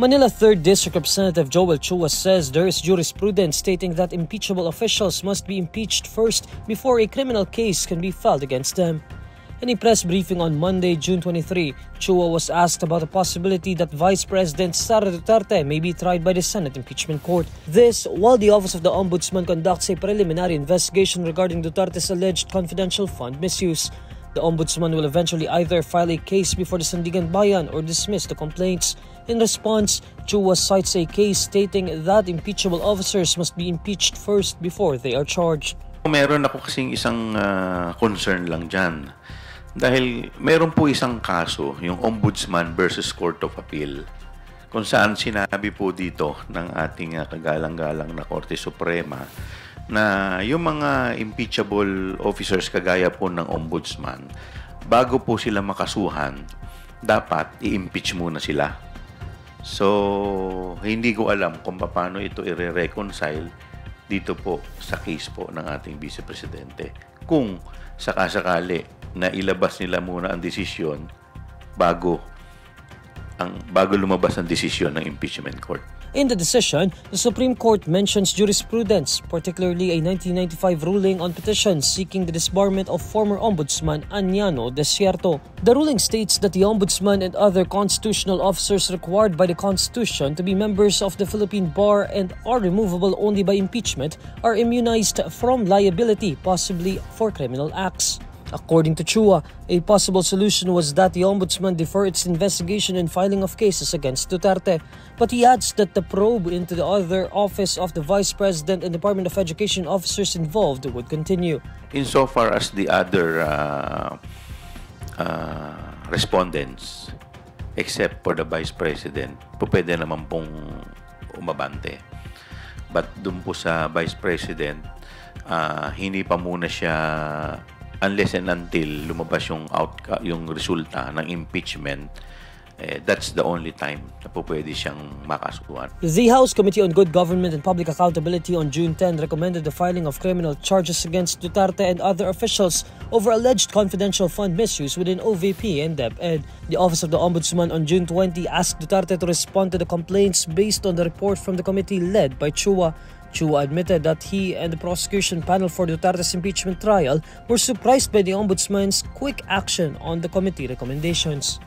Manila 3rd District Representative Joel Chua says there is jurisprudence stating that impeachable officials must be impeached first before a criminal case can be filed against them. In a press briefing on Monday, June 23, Chua was asked about the possibility that Vice President Sara Duterte may be tried by the Senate Impeachment Court. This, while the Office of the Ombudsman conducts a preliminary investigation regarding Duterte's alleged confidential fund misuse. The Ombudsman will eventually either file a case before the Sandigan Bayan or dismiss the complaints. In response, Chua cites a case stating that impeachable officers must be impeached first before they are charged. Meron ako kasing isang concern lang dyan. Dahil meron po isang kaso, yung Ombudsman versus Court of Appeal, kung saan sinabi po dito ng ating kagalang-galang na Korte Suprema na yung mga impeachable officers kagaya po ng Ombudsman, bago po sila makasuhan, dapat i-impeach muna sila. So, hindi ko alam kung paano ito i-reconcile dito po sa case po ng ating Vice Presidente. Kung sakasakali na ilabas nila muna ang desisyon bago lumabas ang desisyon ng impeachment court. In the decision, the Supreme Court mentions jurisprudence, particularly a 1995 ruling on petitions seeking the disbarment of former Ombudsman Aniano Desierto. The ruling states that the Ombudsman and other constitutional officers required by the Constitution to be members of the Philippine Bar and are removable only by impeachment are immunized from liability, possibly for criminal acts. According to Chua, a possible solution was that the Ombudsman defer its investigation and filing of cases against Duterte. But he adds that the probe into the other office of the Vice President and Department of Education officers involved would continue. Insofar as the other respondents, except for the Vice President, pwede naman pong umabante. But dun po sa Vice President, hindi pa muna siya unless and until lumabas yung resulta ng impeachment, that's the only time na po pwede siyang makasuhan. The House Committee on Good Government and Public Accountability on June 10 recommended the filing of criminal charges against Duterte and other officials over alleged confidential fund misuse within OVP and DepEd. The Office of the Ombudsman on June 20 asked Duterte to respond to the complaints based on the report from the committee led by Chua. Chua admitted that he and the prosecution panel for Duterte's impeachment trial were surprised by the Ombudsman's quick action on the committee recommendations.